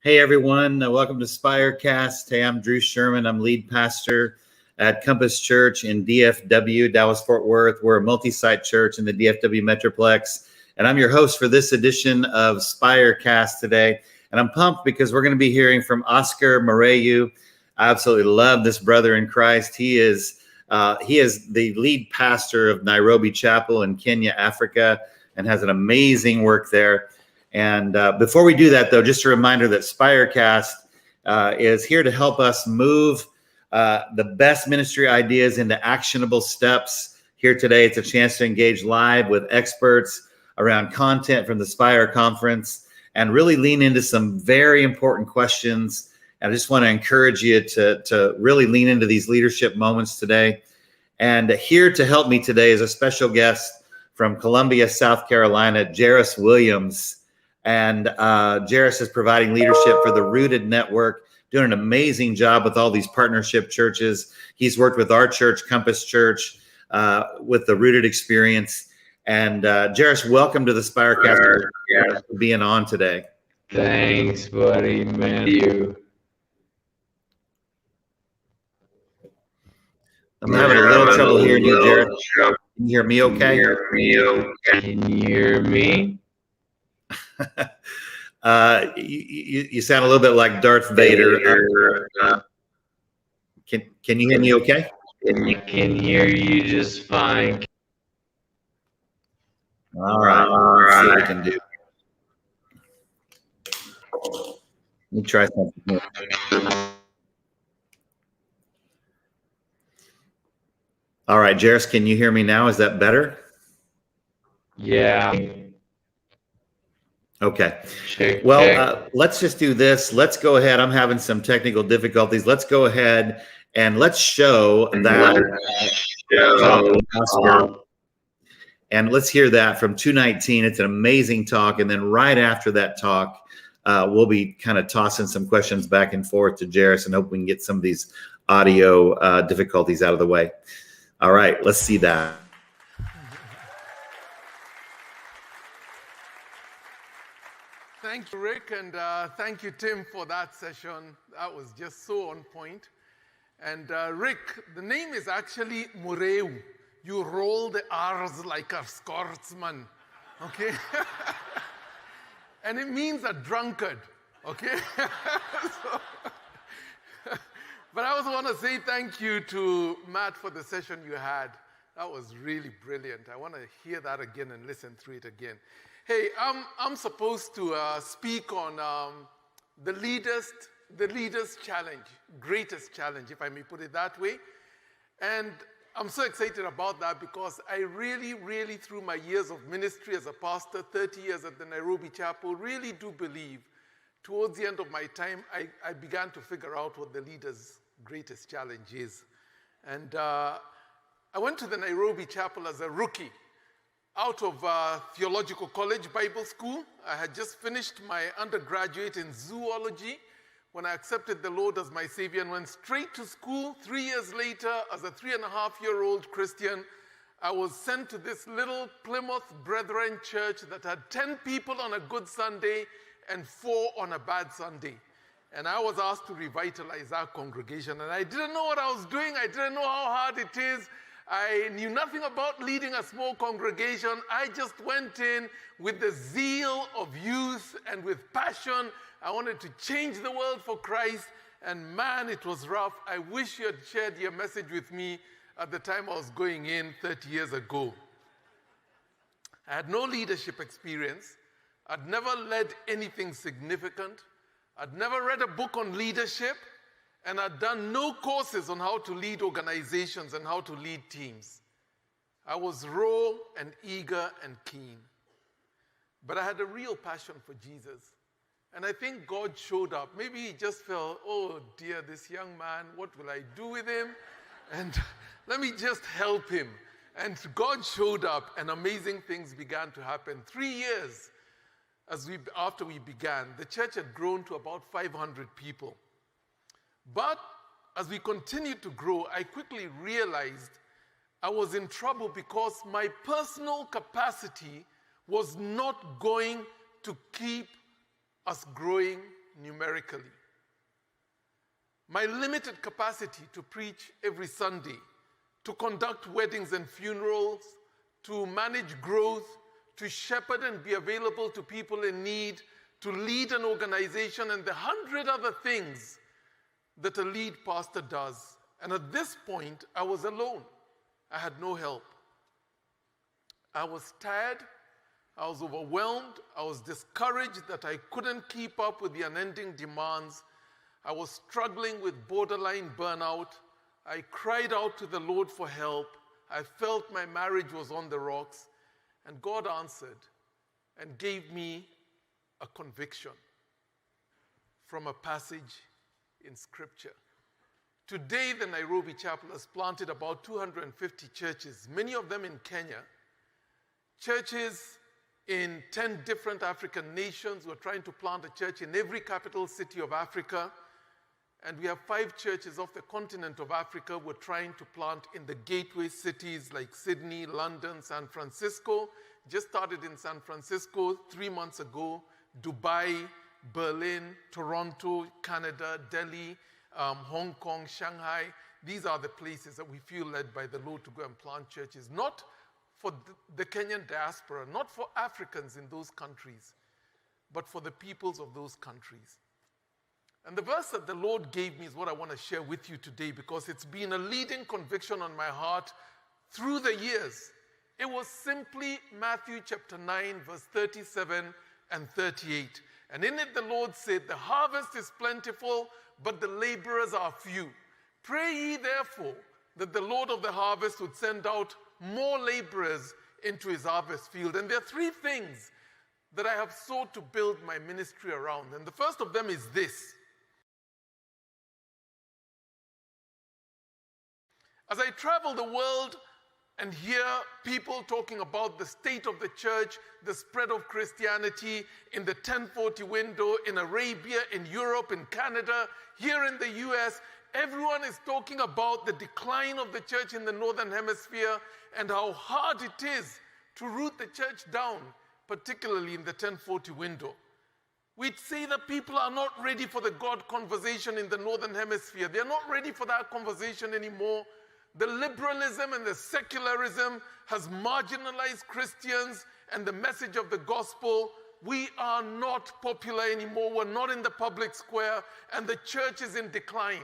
Hey everyone, welcome to Spirecast. Hey, I'm Drew Sherman. I'm lead pastor at Compass Church in DFW, Dallas-Fort Worth. We're a multi-site church in the DFW Metroplex, and I'm your host for this edition of Spirecast today. And I'm pumped because we're going to be hearing from Oscar Muriu. I absolutely love this brother in Christ. He is the lead pastor of Nairobi Chapel in Kenya, Africa, and has an amazing work there. And before we do that, though, just a reminder that Spirecast is here to help us move the best ministry ideas into actionable steps. Here today, it's a chance to engage live with experts around content from the Spire Conference and really lean into some very important questions. And I just want to encourage you to really lean into these leadership moments today. And here to help me today is a special guest from Columbia, South Carolina, Jairus Williams. And Jairus is providing leadership for the Rooted Network, doing an amazing job with all these partnership churches. He's worked with our church, Compass Church, with the Rooted Experience. And Jairus, welcome to the Spirecast. For being on today. Thanks, buddy, man. You. I'm having a little trouble hearing you, Jairus. Can you hear me okay? Can you hear me? You sound a little bit like Darth Vader. Can you hear me okay? I can hear you just fine. All right. Let's see what we can do. Let me try something here. All right, Jairus, can you hear me now? Is that better? Yeah. Okay. Check. Let's just do this. Let's go ahead. I'm having some technical difficulties. Let's go ahead and let's show that. And let's hear that from 219. It's an amazing talk. And then right after that talk, we'll be kind of tossing some questions back and forth to Jairus and hope we can get some of these audio difficulties out of the way. All right, let's see that. Thank you, Rick, and thank you, Tim, for that session. That was just so on point. And Rick, the name is actually Muriu. You roll the R's like a Scotsman, okay? And it means a drunkard, okay? But I also want to say thank you to Matt for the session you had. That was really brilliant. I want to hear that again and listen through it again. Hey, I'm supposed to speak on the leaders' challenge, greatest challenge, if I may put it that way. And I'm so excited about that because I really, through my years of ministry as a pastor, 30 years at the Nairobi Chapel, really do believe towards the end of my time, I began to figure out what the leaders' greatest challenge is. And I went to the Nairobi Chapel as a rookie. Out of Theological College Bible School. I had just finished my undergraduate in zoology when I accepted the Lord as my Savior and went straight to school. 3 years later, as a 3.5-year-old Christian, I was sent to this little Plymouth Brethren church that had 10 people on a good Sunday and 4 on a bad Sunday. And I was asked to revitalize our congregation. And I didn't know what I was doing. I didn't know how hard it is. I knew nothing about leading a small congregation. I just went in with the zeal of youth and with passion. I wanted to change the world for Christ. And man, it was rough. I wish you had shared your message with me at the time I was going in 30 years ago. I had no leadership experience. I'd never led anything significant. I'd never read a book on leadership. And I'd done no courses on how to lead organizations and how to lead teams. I was raw and eager and keen. But I had a real passion for Jesus. And I think God showed up. Maybe he just felt, oh dear, this young man, what will I do with him? And let me just help him. And God showed up and amazing things began to happen. 3 years after we began, the church had grown to about 500 people. But as we continued to grow, I quickly realized I was in trouble because my personal capacity was not going to keep us growing numerically. My limited capacity to preach every Sunday, to conduct weddings and funerals, to manage growth, to shepherd and be available to people in need, to lead an organization, and the 100 other things that a lead pastor does. And at this point, I was alone. I had no help. I was tired. I was overwhelmed. I was discouraged that I couldn't keep up with the unending demands. I was struggling with borderline burnout. I cried out to the Lord for help. I felt my marriage was on the rocks. And God answered and gave me a conviction from a passage in Scripture. Today, the Nairobi Chapel has planted about 250 churches, many of them in Kenya. Churches in 10 different African nations. We're trying to plant a church in every capital city of Africa. And we have 5 churches off the continent of Africa we're trying to plant in the gateway cities like Sydney, London, San Francisco. Just started in San Francisco 3 months ago. Dubai, Berlin, Toronto, Canada, Delhi, Hong Kong, Shanghai. These are the places that we feel led by the Lord to go and plant churches. Not for the Kenyan diaspora, not for Africans in those countries, but for the peoples of those countries. And the verse that the Lord gave me is what I want to share with you today, because it's been a leading conviction on my heart through the years. It was simply Matthew chapter 9, verse 37 and 38. And in it the Lord said, "The harvest is plentiful, but the laborers are few. Pray ye therefore that the Lord of the harvest would send out more laborers into his harvest field." And there are 3 things that I have sought to build my ministry around. And the first of them is this. As I travel the world and hear people talking about the state of the church, the spread of Christianity in the 1040 window, in Arabia, in Europe, in Canada, here in the US, everyone is talking about the decline of the church in the Northern Hemisphere and how hard it is to root the church down, particularly in the 1040 window. We'd say that people are not ready for the God conversation in the Northern Hemisphere. They're not ready for that conversation anymore. The liberalism and the secularism has marginalized Christians and the message of the gospel. We are not popular anymore. We're not in the public square, and the church is in decline.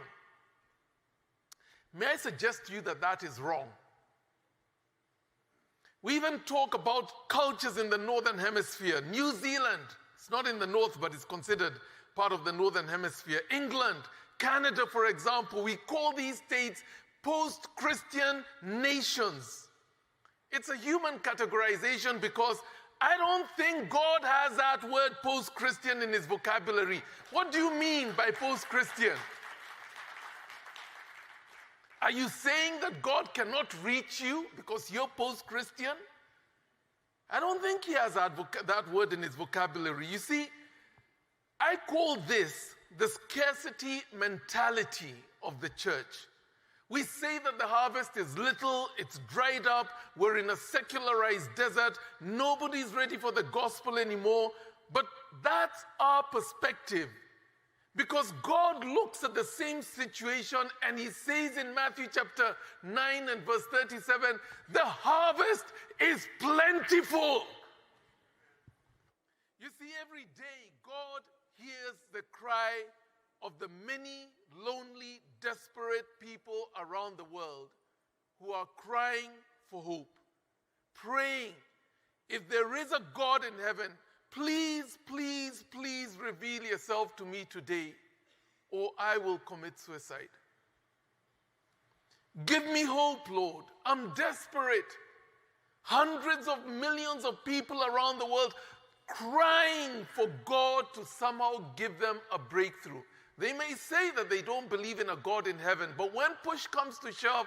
May I suggest to you that that is wrong? We even talk about cultures in the Northern Hemisphere. New Zealand, it's not in the north, but it's considered part of the Northern Hemisphere. England, Canada, for example, we call these states post-Christian nations. It's a human categorization because I don't think God has that word post-Christian in his vocabulary. What do you mean by post-Christian? Are you saying that God cannot reach you because you're post-Christian? I don't think he has that word in his vocabulary. You see, I call this the scarcity mentality of the church. We say that the harvest is little, it's dried up, we're in a secularized desert, nobody's ready for the gospel anymore. But that's our perspective. Because God looks at the same situation and he says in Matthew chapter 9 and verse 37, the harvest is plentiful. You see, every day God hears the cry of the many lonely, desperate people around the world who are crying for hope, praying, if there is a God in heaven, please, please, please reveal yourself to me today, or I will commit suicide. Give me hope, Lord. I'm desperate. Hundreds of millions of people around the world crying for God to somehow give them a breakthrough. They may say that they don't believe in a God in heaven, but when push comes to shove,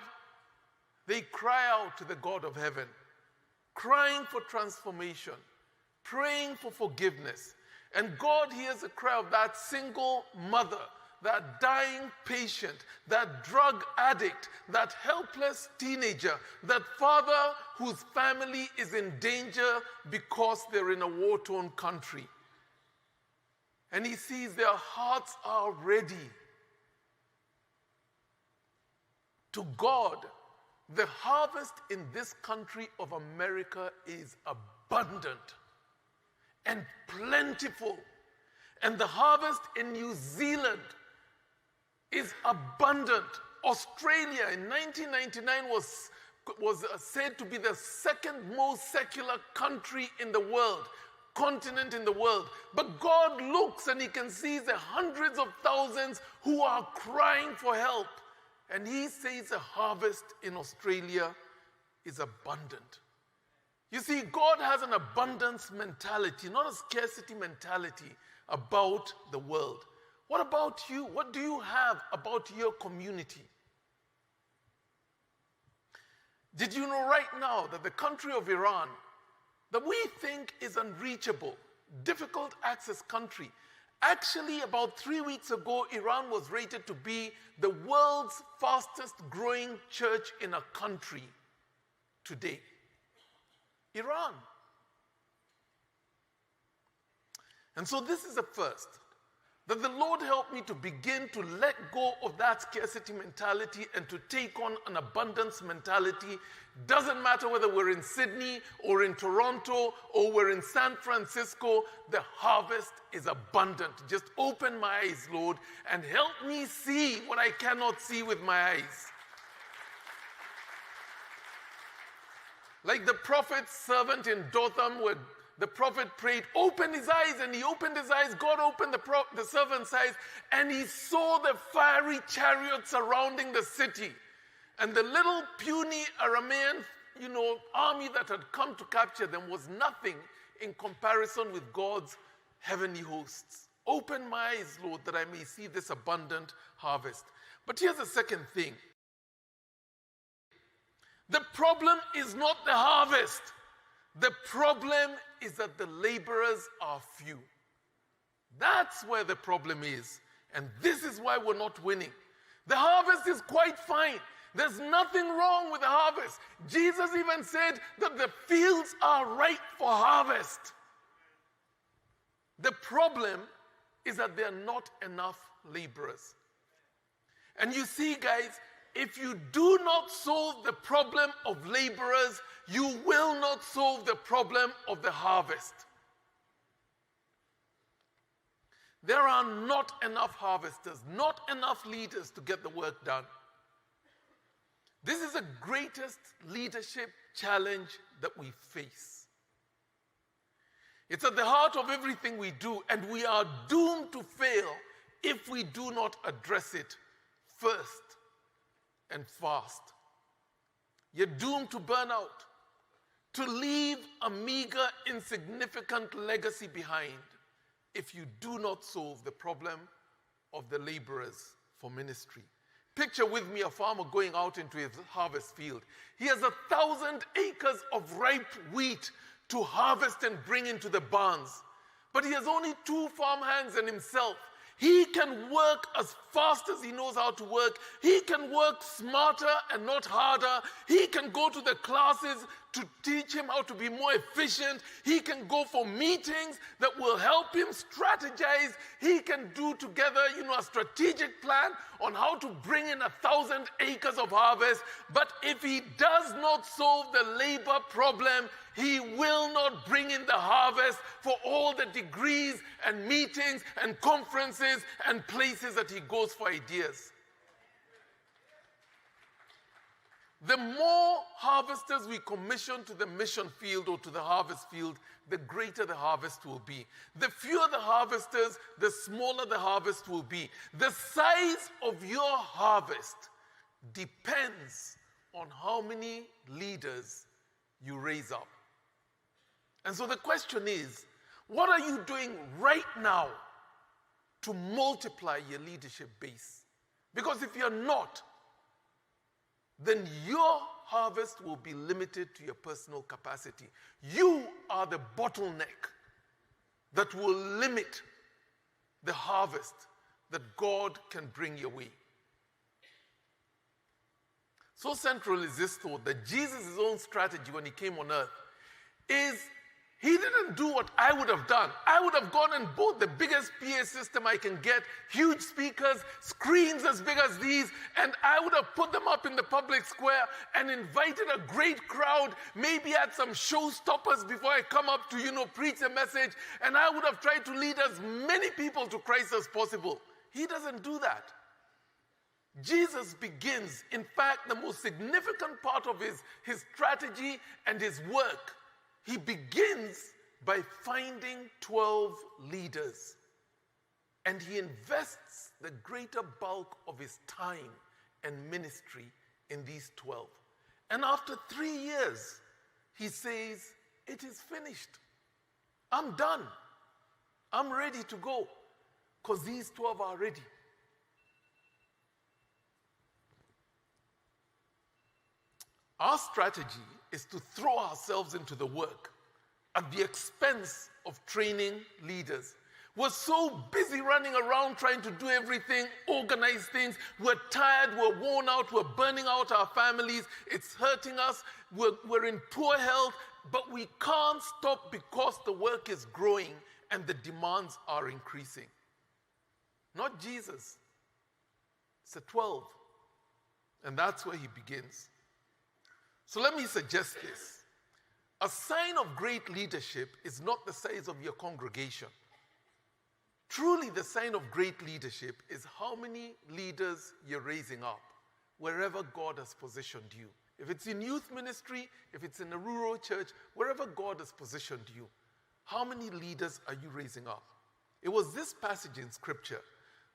they cry out to the God of heaven, crying for transformation, praying for forgiveness. And God hears the cry of that single mother, that dying patient, that drug addict, that helpless teenager, that father whose family is in danger because they're in a war-torn country. And he sees their hearts are ready. To God, the harvest in this country of America is abundant and plentiful. And the harvest in New Zealand is abundant. Australia in 1999 was said to be the second most secular country in the world, continent in the world. But God looks and he can see the hundreds of thousands who are crying for help. And he says the harvest in Australia is abundant. You see, God has an abundance mentality, not a scarcity mentality about the world. What about you? What do you have about your community? Did you know right now that the country of Iran, that we think is unreachable, difficult access country, actually about 3 weeks ago, Iran was rated to be the world's fastest growing church in a country today. Iran. And so this is the first. That the Lord helped me to begin to let go of that scarcity mentality and to take on an abundance mentality. Doesn't matter whether we're in Sydney or in Toronto or we're in San Francisco, the harvest is abundant. Just open my eyes, Lord, and help me see what I cannot see with my eyes. Like the prophet's servant in Dothan, where the prophet prayed, open his eyes, and he opened his eyes. God opened the servant's eyes, and he saw the fiery chariots surrounding the city. And the little puny Aramean, army that had come to capture them was nothing in comparison with God's heavenly hosts. Open my eyes, Lord, that I may see this abundant harvest. But here's the second thing. The problem is not the harvest. The problem is that the laborers are few. That's where the problem is. And this is why we're not winning. The harvest is quite fine. There's nothing wrong with the harvest. Jesus even said that the fields are ripe for harvest. The problem is that there are not enough laborers. And you see, guys, if you do not solve the problem of laborers, you will not solve the problem of the harvest. There are not enough harvesters, not enough leaders to get the work done. This is the greatest leadership challenge that we face. It's at the heart of everything we do, and we are doomed to fail if we do not address it first and fast. You're doomed to burn out, to leave a meager, insignificant legacy behind if you do not solve the problem of the laborers for ministry. Picture with me a farmer going out into his harvest field. He has 1,000 acres of ripe wheat to harvest and bring into the barns. But he has only 2 farmhands and himself. He can work as fast as he knows how to work. He can work smarter and not harder. He can go to the classes to teach him how to be more efficient. He can go for meetings that will help him strategize. He can do together, a strategic plan on how to bring in 1,000 acres of harvest. But if he does not solve the labor problem, he will not bring in the harvest for all the degrees and meetings and conferences and places that he goes for ideas. The more harvesters we commission to the mission field or to the harvest field, the greater the harvest will be. The fewer the harvesters, the smaller the harvest will be. The size of your harvest depends on how many leaders you raise up. And so the question is, what are you doing right now to multiply your leadership base? Because if you're not, then your harvest will be limited to your personal capacity. You are the bottleneck that will limit the harvest that God can bring your way. So central is this thought that Jesus' own strategy when he came on earth is He didn't do what I would have done. I would have gone and bought the biggest PA system I can get, huge speakers, screens as big as these, and I would have put them up in the public square and invited a great crowd, maybe had some showstoppers before I come up to, preach a message, and I would have tried to lead as many people to Christ as possible. He doesn't do that. Jesus begins, in fact, the most significant part of his strategy and his work. He begins by finding 12 leaders, and he invests the greater bulk of his time and ministry in these 12. And after 3 years, he says, "It is finished. I'm done. I'm ready to go," because these 12 are ready. Our strategy is to throw ourselves into the work at the expense of training leaders. We're so busy running around trying to do everything, organize things. We're tired, we're worn out, we're burning out our families. It's hurting us. We're in poor health, but we can't stop because the work is growing and the demands are increasing. Not Jesus. It's the 12. And that's where he begins. So let me suggest this. A sign of great leadership is not the size of your congregation. Truly, the sign of great leadership is how many leaders you're raising up, wherever God has positioned you. If it's in youth ministry, if it's in a rural church, wherever God has positioned you, how many leaders are you raising up? It was this passage in Scripture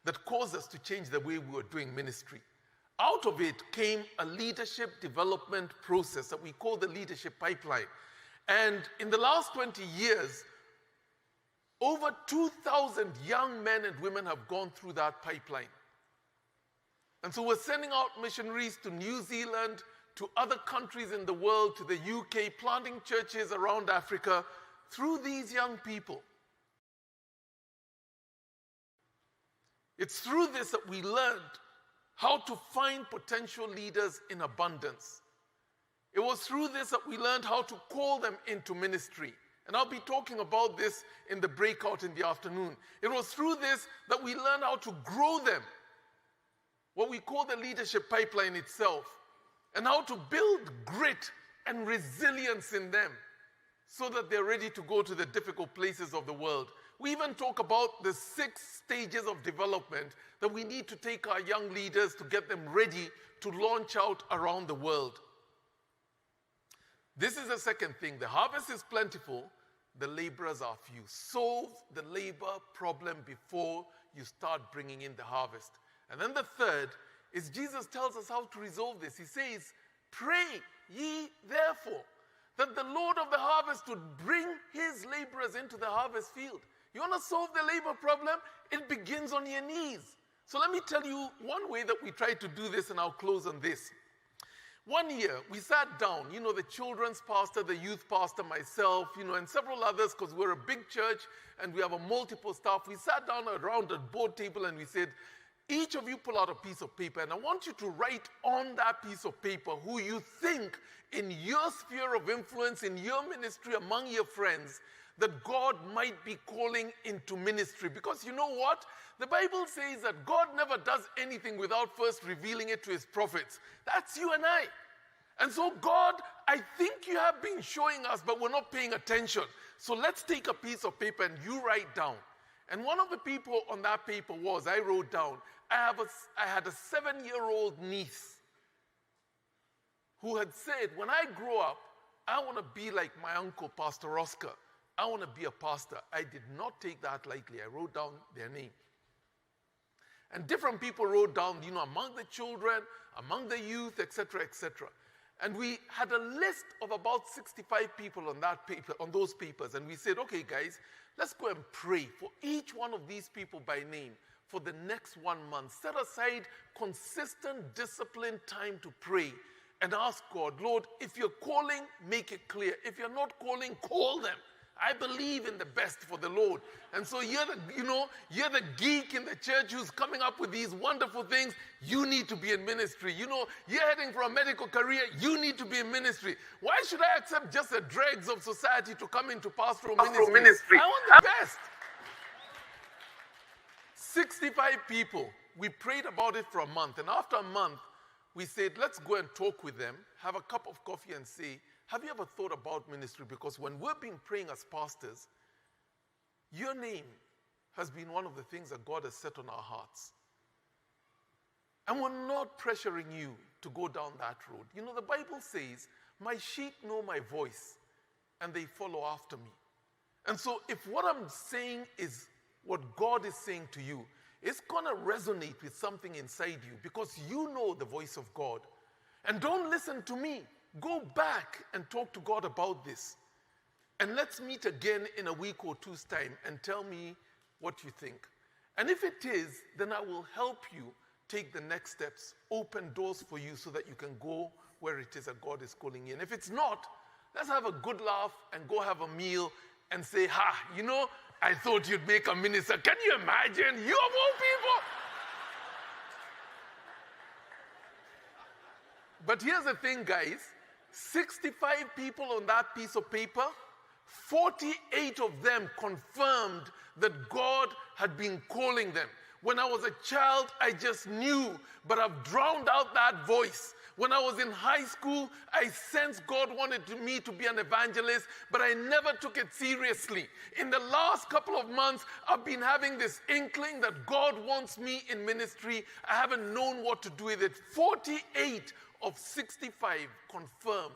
that caused us to change the way we were doing ministry. Out of it came a leadership development process that we call the leadership pipeline. And in the last 20 years, over 2,000 young men and women have gone through that pipeline. And so we're sending out missionaries to New Zealand, to other countries in the world, to the UK, planting churches around Africa through these young people. It's through this that we learned how to find potential leaders in abundance. It was through this that we learned how to call them into ministry. And I'll be talking about this in the breakout in the afternoon. It was through this that we learned how to grow them, what we call the leadership pipeline itself, and how to build grit and resilience in them so that they're ready to go to the difficult places of the world. We even talk about the 6 stages of development that we need to take our young leaders to get them ready to launch out around the world. This is the second thing. The harvest is plentiful, the laborers are few. Solve the labor problem before you start bringing in the harvest. And then the third is Jesus tells us how to resolve this. He says, "Pray ye therefore that the Lord of the harvest would bring his laborers into the harvest field." You want to solve the labor problem? It begins on your knees. So let me tell you one way that we try to do this, and I'll close on this. One year, we sat down, the children's pastor, the youth pastor, myself, and several others, because we're a big church and we have a multiple staff. We sat down around a board table and we said, each of you pull out a piece of paper, and I want you to write on that piece of paper who you think in your sphere of influence, in your ministry, among your friends, that God might be calling into ministry. Because you know what? The Bible says that God never does anything without first revealing it to his prophets. That's you and I. And so God, I think you have been showing us, but we're not paying attention. So let's take a piece of paper and you write down. And one of the people on that paper was, I wrote down, I had a 7-year-old niece who had said, when I grow up, I want to be like my uncle, Pastor Oscar. I want to be a pastor. I did not take that lightly. I wrote down their name. And different people wrote down, among the children, among the youth, etc., etc. And we had a list of about 65 people on that paper, on those papers. And we said, okay, guys, let's go and pray for each one of these people by name for the next 1 month. Set aside consistent, disciplined time to pray and ask God, Lord, if you're calling, make it clear. If you're not calling, call them. I believe in the best for the Lord. And so you're the geek in the church who's coming up with these wonderful things. You need to be in ministry. You're heading for a medical career. You need to be in ministry. Why should I accept just the dregs of society to come into pastoral ministry? I want the best. 65 people. We prayed about it for a month. And after a month, we said, let's go and talk with them, have a cup of coffee and say, have you ever thought about ministry? Because when we've been praying as pastors, your name has been one of the things that God has set on our hearts. And we're not pressuring you to go down that road. The Bible says, my sheep know my voice and they follow after me. And so if what I'm saying is what God is saying to you, it's going to resonate with something inside you because you know the voice of God. And don't listen to me. Go back and talk to God about this. And let's meet again in a week or two's time and tell me what you think. And if it is, then I will help you take the next steps, open doors for you so that you can go where it is that God is calling you. And if it's not, let's have a good laugh and go have a meal and say, I thought you'd make a minister. Can you imagine? You of all people. But here's the thing, guys. 65 people on that piece of paper, 48 of them confirmed that God had been calling them. When I was a child, I just knew, but I've drowned out that voice. When I was in high school, I sensed God wanted me to be an evangelist, but I never took it seriously. In the last couple of months, I've been having this inkling that God wants me in ministry. I haven't known what to do with it. 48 of 65 confirmed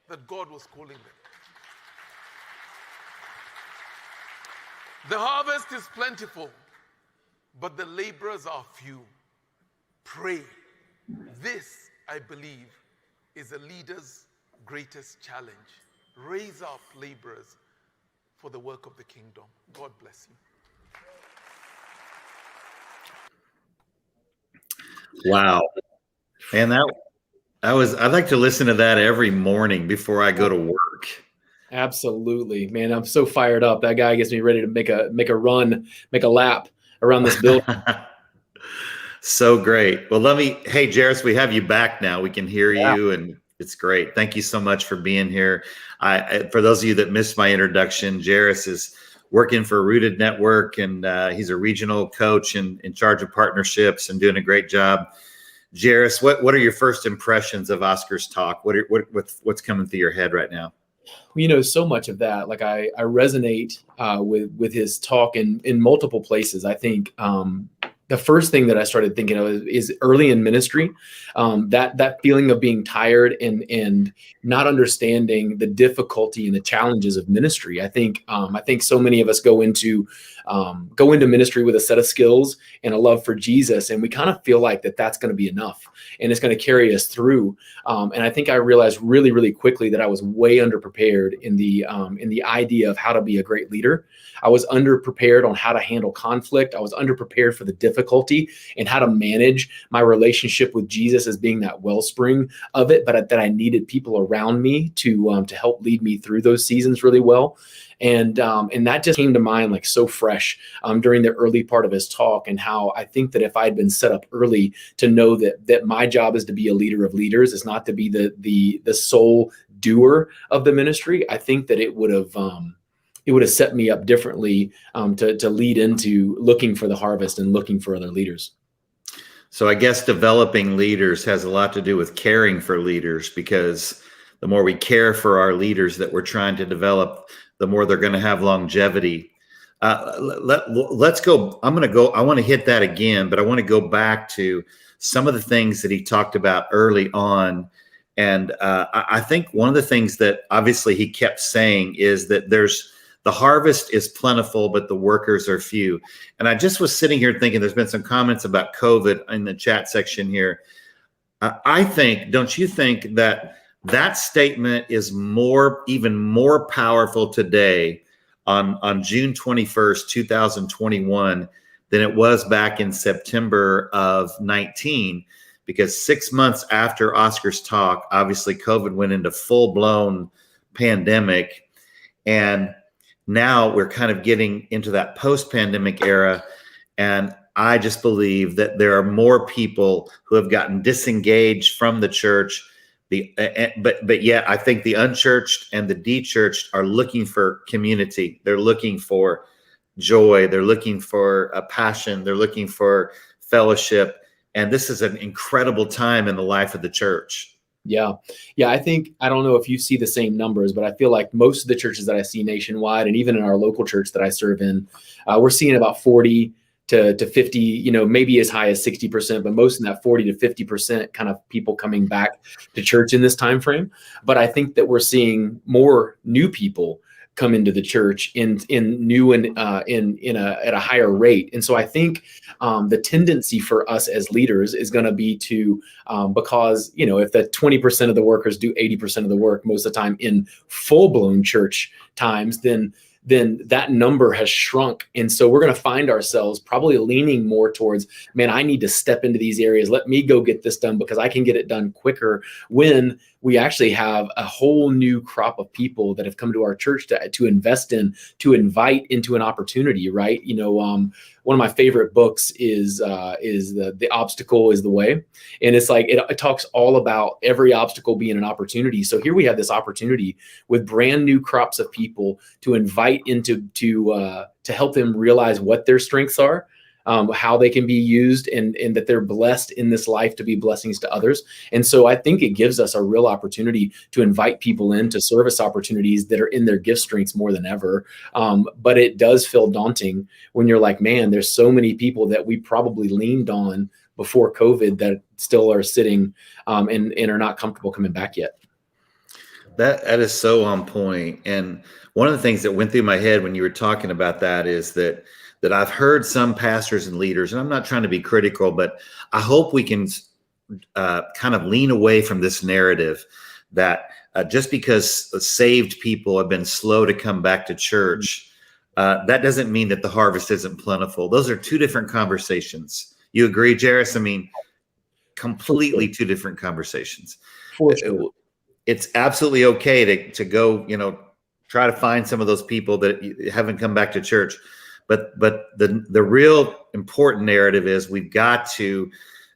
that God was calling them. The harvest is plentiful, but the laborers are few. Pray. This, I believe, is a leader's greatest challenge. Raise up laborers for the work of the kingdom. God bless you. Wow. And I'd like to listen to that every morning before I go to work. Absolutely, man. I'm so fired up. That guy gets me ready to make a run, make a lap around this building. So great. Well, hey, Jairus, we have you back now. We can hear you and it's great. Thank you so much for being here. For those of you that missed my introduction, Jairus is working for Rooted Network and he's a regional coach and in charge of partnerships and doing a great job. Jairus, what are your first impressions of Oscar's talk? What's coming through your head right now? So much of that, like I resonate with his talk in multiple places. I think the first thing that I started thinking of is early in ministry, that feeling of being tired and not understanding the difficulty and the challenges of ministry. I think so many of us go into ministry with a set of skills and a love for Jesus, and we kind of feel like that's going to be enough and it's going to carry us through. And I think I realized really, really quickly that I was way underprepared in the idea of how to be a great leader. I was underprepared on how to handle conflict. I was underprepared for the difficulty and how to manage my relationship with Jesus as being that wellspring of it, but that I needed people around me to help lead me through those seasons really well. And that just came to mind like so fresh during the early part of his talk, and how I think that if I had been set up early to know that my job is to be a leader of leaders, is not to be the sole doer of the ministry, I think that it would have set me up differently to lead into looking for the harvest and looking for other leaders. So I guess developing leaders has a lot to do with caring for leaders, because the more we care for our leaders that we're trying to develop, the more they're going to have longevity. Let's go. I want to hit that again, but I want to go back to some of the things that he talked about early on. And I think one of the things that obviously he kept saying is that the harvest is plentiful, but the workers are few. And I just was sitting here thinking, there's been some comments about COVID in the chat section here. Don't you think that statement is even more powerful today on June 21st, 2021 than it was back in September of 19? Because 6 months after Oscar's talk, obviously COVID went into full-blown pandemic. And now we're kind of getting into that post-pandemic era. And I just believe that there are more people who have gotten disengaged from the church. But yet I think the unchurched and the dechurched are looking for community. They're looking for joy. They're looking for a passion. They're looking for fellowship. And this is an incredible time in the life of the church. Yeah. I think, I don't know if you see the same numbers, but I feel like most of the churches that I see nationwide, and even in our local church that I serve in, we're seeing about 40 to 50, maybe as high as 60%, but most in that 40 to 50% kind of people coming back to church in this time frame. But I think that we're seeing more new people come into the church in new and at a higher rate. And so I think the tendency for us as leaders is going to be to, because, if the 20% of the workers do 80% of the work most of the time in full blown church times, then that number has shrunk. And so we're going to find ourselves probably leaning more towards, man, I need to step into these areas. Let me go get this done because I can get it done quicker, when we actually have a whole new crop of people that have come to our church to invest in, to invite into an opportunity, right? One of my favorite books is The Obstacle is the Way. And it's like, it talks all about every obstacle being an opportunity. So here we have this opportunity with brand new crops of people to invite into, to help them realize what their strengths are, how they can be used, and that they're blessed in this life to be blessings to others. And so I think it gives us a real opportunity to invite people into service opportunities that are in their gift strengths more than ever. But it does feel daunting when you're like, man, there's so many people that we probably leaned on before COVID that still are sitting and are not comfortable coming back yet. That is so on point. And one of the things that went through my head when you were talking about that is that I've heard some pastors and leaders, and I'm not trying to be critical, but I hope we can kind of lean away from this narrative that just because saved people have been slow to come back to church, that doesn't mean that the harvest isn't plentiful. Those are two different conversations. You agree, Jairus? I mean, completely two different conversations. For sure. It's absolutely okay to go, try to find some of those people that haven't come back to church. But the real important narrative is we've got to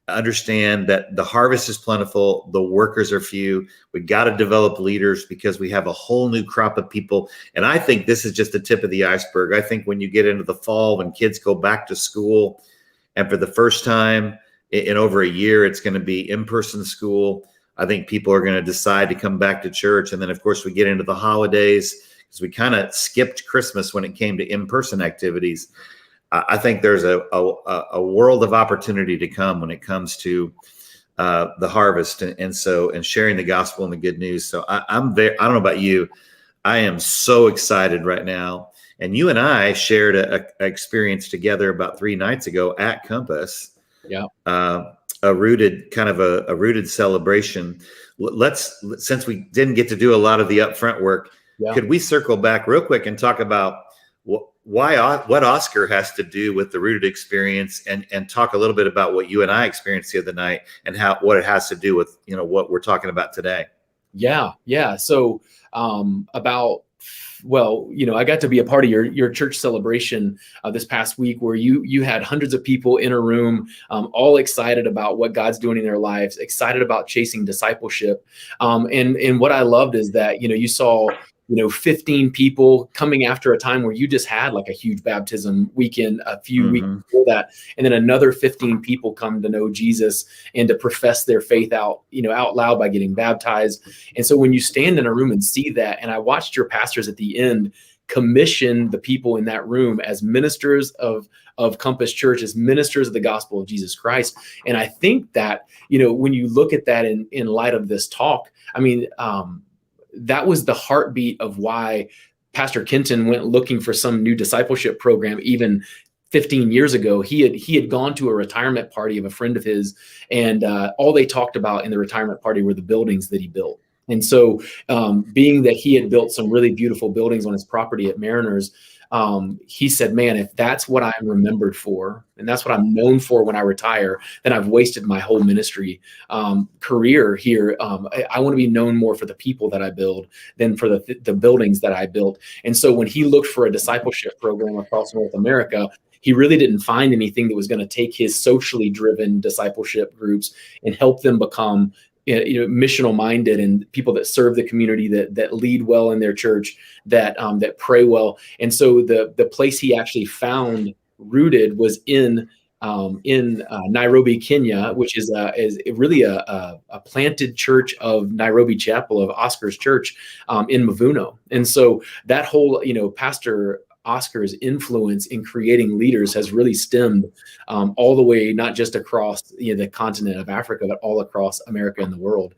understand that the harvest is plentiful, the workers are few. We got to develop leaders because we have a whole new crop of people. And I think this is just the tip of the iceberg. I think when you get into the fall, when kids go back to school, and for the first time in over a year, it's going to be in-person school. I think people are going to decide to come back to church. And then, of course, we get into the holidays, because we kind of skipped Christmas when it came to in-person activities. I think there's a world of opportunity to come when it comes to the harvest and sharing the gospel and the good news. So I don't know about you, I am so excited right now. And you and I shared a experience together about 3 nights ago at Compass. Yeah. A rooted celebration. Since we didn't get to do a lot of the upfront work, could we circle back real quick and talk about what Oscar has to do with the rooted experience, and talk a little bit about what you and I experienced the other night and what it has to do with, what we're talking about today. Yeah. So I got to be a part of your church celebration this past week, where you had hundreds of people in a room, all excited about what God's doing in their lives, excited about chasing discipleship. And what I loved is that, you saw 15 people coming after a time where you just had like a huge baptism weekend a few weeks before that. And then another 15 people come to know Jesus and to profess their faith out loud by getting baptized. And so when you stand in a room and see that, and I watched your pastors at the end commission the people in that room as ministers of Compass Church, as ministers of the gospel of Jesus Christ. And I think that, when you look at that in light of this talk, I mean, that was the heartbeat of why Pastor Kenton went looking for some new discipleship program even 15 years ago. He had gone to a retirement party of a friend of his, and all they talked about in the retirement party were the buildings that he built. And so being that he had built some really beautiful buildings on his property at Mariners, he said, man, if that's what I'm remembered for, and that's what I'm known for when I retire, then I've wasted my whole ministry career here. I want to be known more for the people that I build than for the buildings that I built. And so when he looked for a discipleship program across North America, he really didn't find anything that was going to take his socially driven discipleship groups and help them become missional minded and people that serve the community, that lead well in their church, that pray well. And so the place he actually found rooted was in Nairobi, Kenya, which is really a planted church of Nairobi Chapel, of Oscar's church in Mavuno. And so that whole, Pastor Oscar's influence in creating leaders has really stemmed all the way, not just across the continent of Africa, but all across America and the world,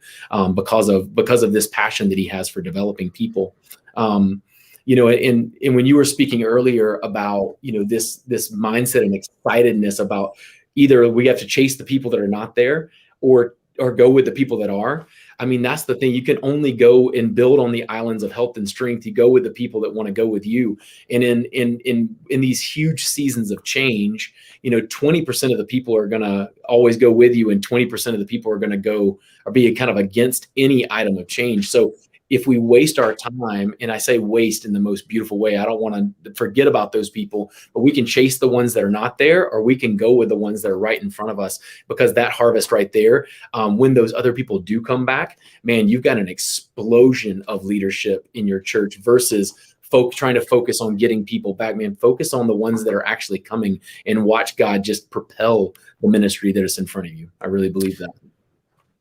because of this passion that he has for developing people. And when you were speaking earlier about this mindset and excitedness about either we have to chase the people that are not there or go with the people that are. I mean, that's the thing. You can only go and build on the islands of health and strength. You go with the people that want to go with you. And in these huge seasons of change, 20% of the people are going to always go with you, and 20% of the people are going to go or be kind of against any item of change. So if we waste our time, and I say waste in the most beautiful way, I don't want to forget about those people, but we can chase the ones that are not there, or we can go with the ones that are right in front of us, because that harvest right there, when those other people do come back, man, you've got an explosion of leadership in your church versus folks trying to focus on getting people back. Man, focus on the ones that are actually coming and watch God just propel the ministry that is in front of you. I really believe that.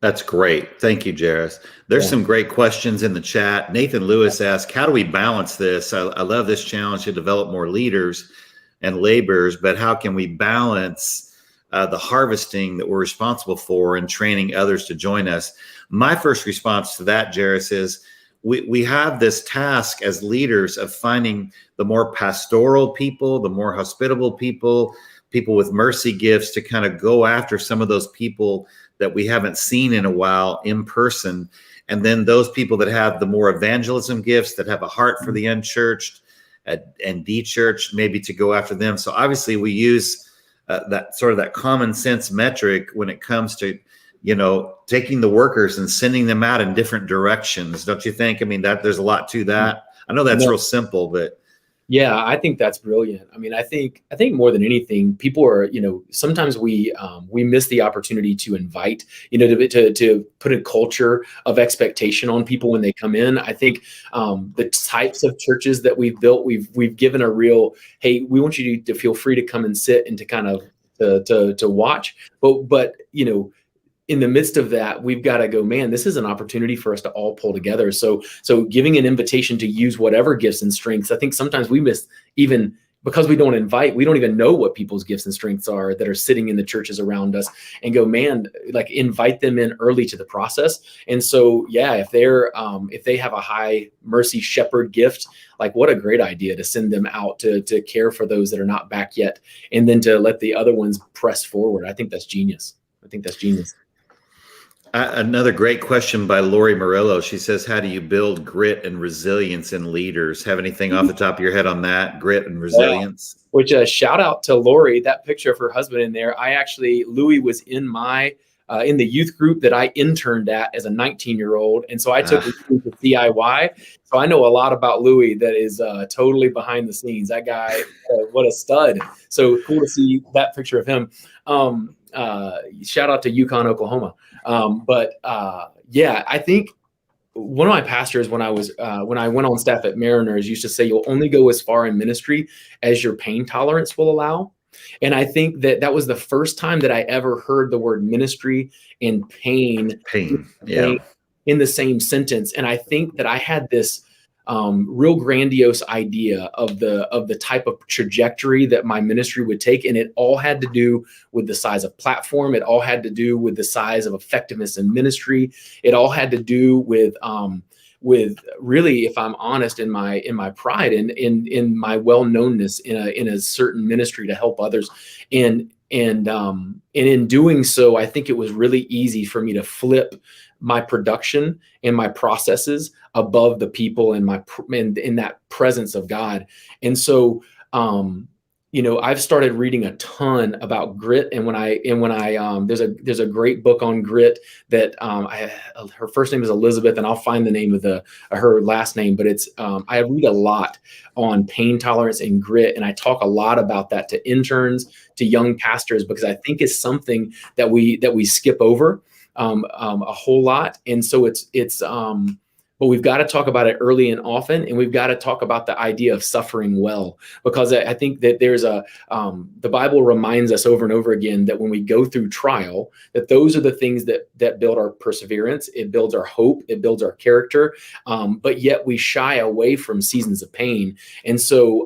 That's great. Thank you, Jairus. There's some great questions in the chat. Nathan Lewis asked, how do we balance this? I love this challenge to develop more leaders and laborers, but how can we balance the harvesting that we're responsible for and training others to join us? My first response to that, Jairus, is we have this task as leaders of finding the more pastoral people, the more hospitable people with mercy gifts, to kind of go after some of those people that we haven't seen in a while in person. And then those people that have the more evangelism gifts, that have a heart for the unchurched and de-churched, maybe to go after them. So obviously we use that common sense metric when it comes to, taking the workers and sending them out in different directions. Don't you think? I mean, there's a lot to that. I know that's real simple, but yeah, I think that's brilliant. I mean, I think more than anything, people are, sometimes we miss the opportunity to invite, to put a culture of expectation on people when they come in. I think the types of churches that we've built, we've given a real, hey, we want you to feel free to come and sit and to kind of to watch, but in the midst of that, we've got to go, man, this is an opportunity for us to all pull together. So giving an invitation to use whatever gifts and strengths, I think sometimes we miss, even because we don't invite, we don't even know what people's gifts and strengths are that are sitting in the churches around us, and go, man, like invite them in early to the process. And so, yeah, if they have a high mercy shepherd gift, like what a great idea to send them out to care for those that are not back yet, and then to let the other ones press forward. I think that's genius. Another great question by Lori Murillo. She says, how do you build grit and resilience in leaders? Have anything off the top of your head on that, grit and resilience? Yeah. Which shout out to Lori, that picture of her husband in there. Louis was in in the youth group that I interned at as a 19-year-old. And so I took Louis to CIY. So I know a lot about Louis that is totally behind the scenes. That guy, what a stud. So cool to see that picture of him. Shout out to Yukon, Oklahoma. Yeah, I think one of my pastors, when I went on staff at Mariners, used to say, you'll only go as far in ministry as your pain tolerance will allow. And I think that was the first time that I ever heard the word ministry and pain in the same sentence. And I think that I had this real grandiose idea of the type of trajectory that my ministry would take. And it all had to do with the size of platform. It all had to do with the size of effectiveness in ministry. It all had to do with really, if I'm honest, in my pride and in my well-knownness in a certain ministry to help others. And in doing so, I think it was really easy for me to flip my production and my processes above the people and in that presence of God. And so, I've started reading a ton about grit, and when I there's a great book on grit that her first name is Elizabeth, and I'll find the name of her last name, but it's I read a lot on pain tolerance and grit, and I talk a lot about that to interns, to young pastors, because I think it's something that we skip over a whole lot, and so but we've got to talk about it early and often, and we've got to talk about the idea of suffering well, because I think that there's the Bible reminds us over and over again that when we go through trial, that those are the things that build our perseverance, it builds our hope, it builds our character, but yet we shy away from seasons of pain. And so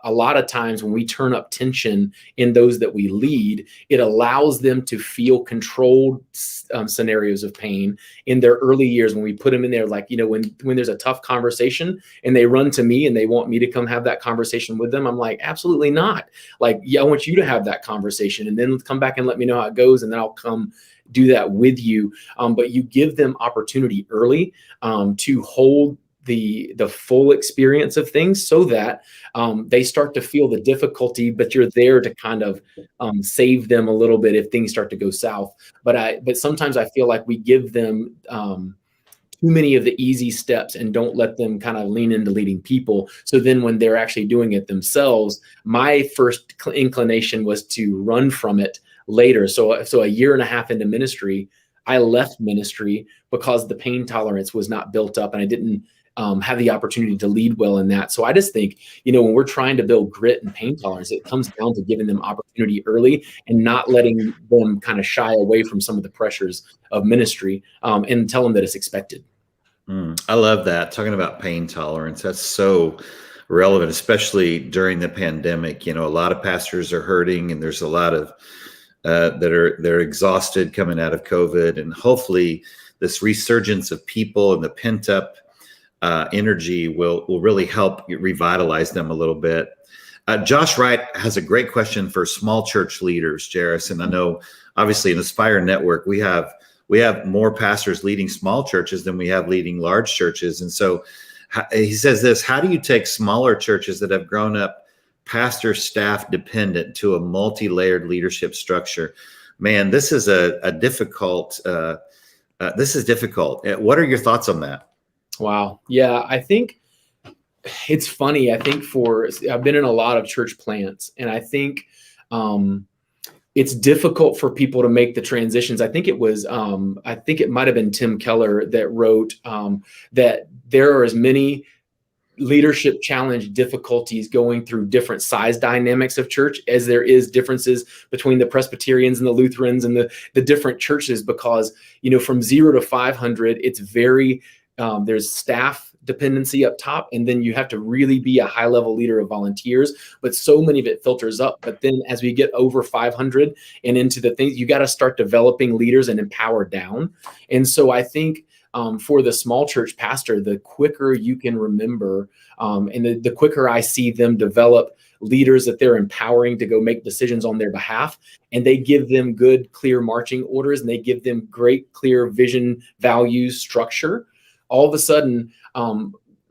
a lot of times when we turn up tension in those that we lead, it allows them to feel controlled scenarios of pain in their early years, when we put them in there, like, when there's a tough conversation and they run to me and they want me to come have that conversation with them, I'm like, absolutely not. Like, yeah, I want you to have that conversation and then come back and let me know how it goes. And then I'll come do that with you. But you give them opportunity early to hold the full experience of things, so that they start to feel the difficulty, but you're there to kind of save them a little bit if things start to go south. But sometimes I feel like we give them too many of the easy steps and don't let them kind of lean into leading people. So then when they're actually doing it themselves, my first inclination was to run from it later. So a year and a half into ministry, I left ministry because the pain tolerance was not built up, and I didn't have the opportunity to lead well in that. So I just think, when we're trying to build grit and pain tolerance, it comes down to giving them opportunity early and not letting them kind of shy away from some of the pressures of ministry, and tell them that it's expected. I love that. Talking about pain tolerance, that's so relevant, especially during the pandemic. A lot of pastors are hurting, and there's a lot of they're exhausted coming out of COVID, and hopefully this resurgence of people and the pent up energy will really help revitalize them a little bit. Josh Wright has a great question for small church leaders, Jairus. And I know, obviously, in the Spire Network, we have more pastors leading small churches than we have leading large churches. And so he says this: how do you take smaller churches that have grown up pastor staff dependent to a multi-layered leadership structure? Man, this is difficult. This is difficult. What are your thoughts on that? Wow. Yeah, I think it's funny. I think I've been in a lot of church plants, and I think it's difficult for people to make the transitions. I think it might have been Tim Keller that wrote that there are as many leadership challenge difficulties going through different size dynamics of church as there is differences between the Presbyterians and the Lutherans and the different churches, because, from 0 to 500, it's very, there's staff dependency up top, and then you have to really be a high level leader of volunteers, but so many of it filters up. But then as we get over 500 and into the things, you got to start developing leaders and empower down. And so I think for the small church pastor, the quicker you can remember, and the quicker I see them develop leaders that they're empowering to go make decisions on their behalf, and they give them good, clear marching orders, and they give them great, clear vision, values, structure, all of a sudden,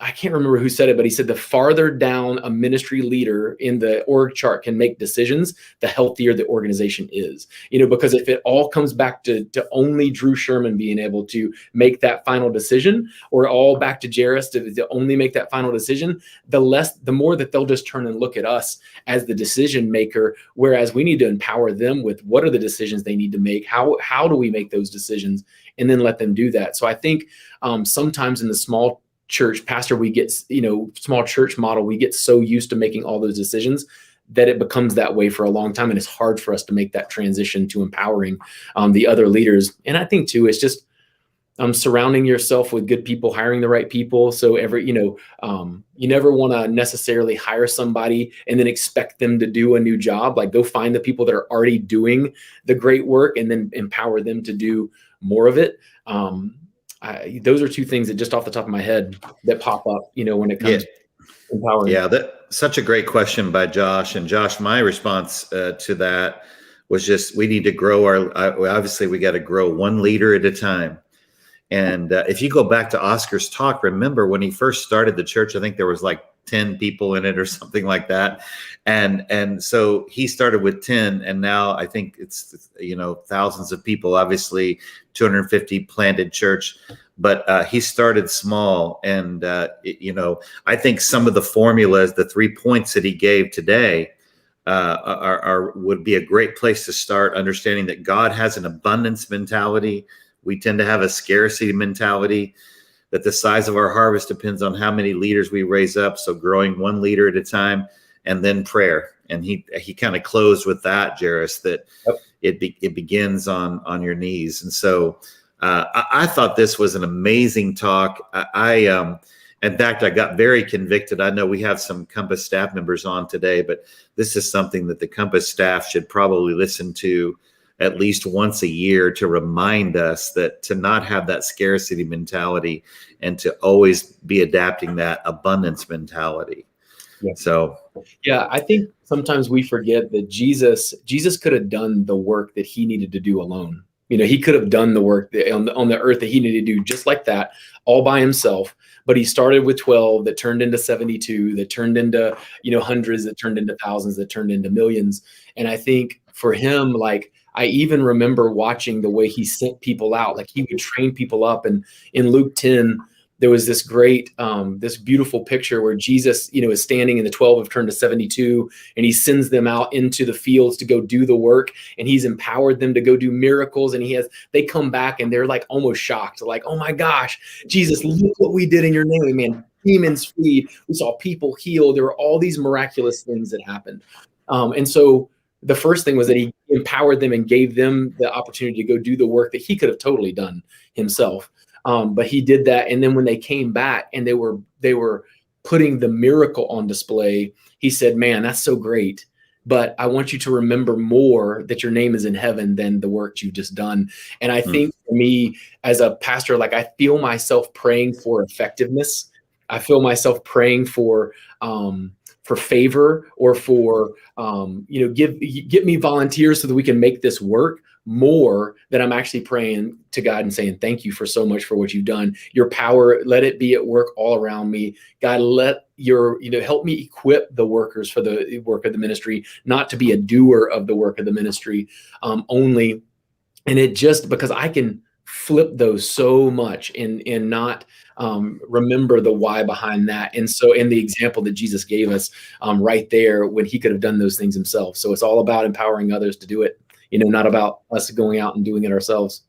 I can't remember who said it, but he said the farther down a ministry leader in the org chart can make decisions, the healthier the organization is. Because if it all comes back to only Drew Sherman being able to make that final decision, or all back to Jairus to only make that final decision, the more that they'll just turn and look at us as the decision maker, whereas we need to empower them with what are the decisions they need to make, how do we make those decisions, and then let them do that. So I think sometimes in the small church pastor, we get, small church model, we get so used to making all those decisions that it becomes that way for a long time. And it's hard for us to make that transition to empowering the other leaders. And I think too, it's just surrounding yourself with good people, hiring the right people. So you never want to necessarily hire somebody and then expect them to do a new job. Like, go find the people that are already doing the great work and then empower them to do more of it. Those are two things that just off the top of my head that pop up, when it comes to empowering. Yeah, that's such a great question by Josh. And Josh, my response to that was just, we need to grow obviously we got to grow one leader at a time. And if you go back to Oscar's talk, remember when he first started the church, I think there was like 10 people in it or something like that. And so he started with 10, and now I think it's, thousands of people, obviously 250 planted church, but he started small. And, I think some of the formulas, the 3 points that he gave today, would be a great place to start, understanding that God has an abundance mentality. We tend to have a scarcity mentality, that the size of our harvest depends on how many leaders we raise up. So growing one leader at a time, and then prayer. And he kind of closed with that, Jairus, that it begins on your knees. And so I thought this was an amazing talk. In fact, I got very convicted. I know we have some Compass staff members on today, but this is something that the Compass staff should probably listen to at least once a year, to remind us that to not have that scarcity mentality, and to always be adapting that abundance mentality. Yeah. So, yeah, I think sometimes we forget that Jesus could have done the work that he needed to do alone. He could have done the work on the earth that he needed to do just like that, all by himself. But he started with 12 that turned into 72, that turned into, hundreds, that turned into thousands, that turned into millions. And I think for him, like, I even remember watching the way he sent people out. Like, he would train people up. And in Luke 10, there was this great, this beautiful picture where Jesus, is standing, and the 12 have turned to 72, and he sends them out into the fields to go do the work, and he's empowered them to go do miracles. And they come back and they're like almost shocked, like, oh my gosh, Jesus, look what we did in your name, man. Demons freed. We saw people healed. There were all these miraculous things that happened. And so the first thing was that he empowered them and gave them the opportunity to go do the work that he could have totally done himself. But he did that. And then when they came back and they were putting the miracle on display, he said, man, that's so great. But I want you to remember more that your name is in heaven than the work you've just done. And I think for me as a pastor, like, I feel myself praying for effectiveness. I feel myself praying for favor, or for, get me volunteers so that we can make this work, more than I'm actually praying to God and saying, thank you for so much for what you've done. Your power, let it be at work all around me. God, let help me equip the workers for the work of the ministry, not to be a doer of the work of the ministry only. And it just, because I can flip those so much and not remember the why behind that. And so in the example that Jesus gave us right there, when he could have done those things himself. So it's all about empowering others to do it, not about us going out and doing it ourselves.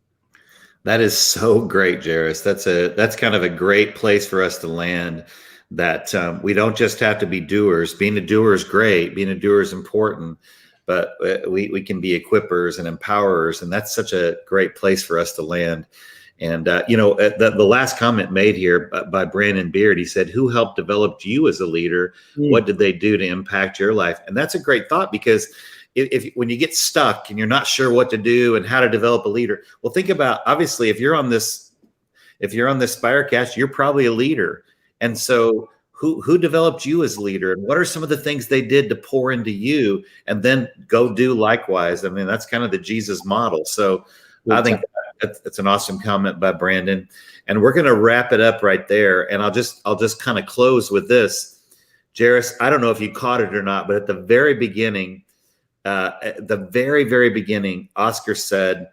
That is so great, Jairus. That's kind of a great place for us to land, that we don't just have to be doers. Being a doer is great. Being a doer is important, but we can be equippers and empowerers. And that's such a great place for us to land. And, the last comment made here by Brandon Beard, he said, who helped develop you as a leader? What did they do to impact your life? And that's a great thought, because if when you get stuck and you're not sure what to do and how to develop a leader, well, think about, obviously, if you're on this Spirecast, you're probably a leader. And so who developed you as a leader, and what are some of the things they did to pour into you, and then go do likewise? I mean, that's kind of the Jesus model. So I think that's an awesome comment by Brandon, and we're going to wrap it up right there. And I'll just kind of close with this. Jairus, I don't know if you caught it or not, but at the very beginning, Oscar said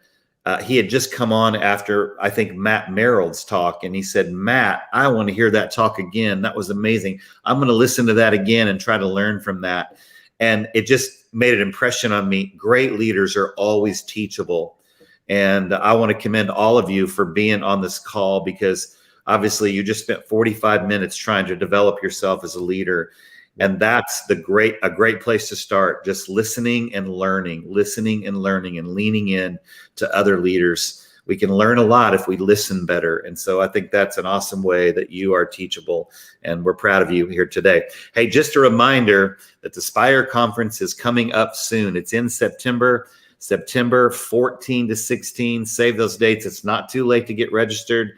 he had just come on after, I think, Matt Merrill's talk. And he said, Matt, I want to hear that talk again. That was amazing. I'm going to listen to that again and try to learn from that. And it just made an impression on me. Great leaders are always teachable. And I want to commend all of you for being on this call, because obviously you just spent 45 minutes trying to develop yourself as a leader. And that's a great place to start, just listening and learning and leaning in to other leaders. We can learn a lot if we listen better. And so I think that's an awesome way that you are teachable, and we're proud of you here today. Hey, just a reminder that the Spire Conference is coming up soon. It's in September 14 to 16. Save those dates. It's not too late to get registered.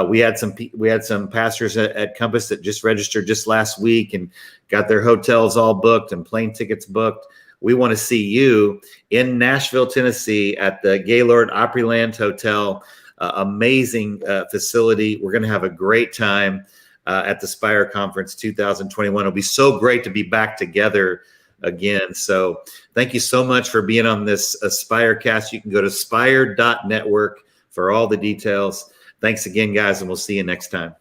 We had some pastors at Compass that just registered just last week and got their hotels all booked and plane tickets booked. We want to see you in Nashville, Tennessee at the Gaylord Opryland Hotel amazing facility. We're going to have a great time at the Spire Conference 2021. It'll be so great to be back together again. So thank you so much for being on this Spirecast. You can go to spire.network for all the details. Thanks again, guys, and we'll see you next time.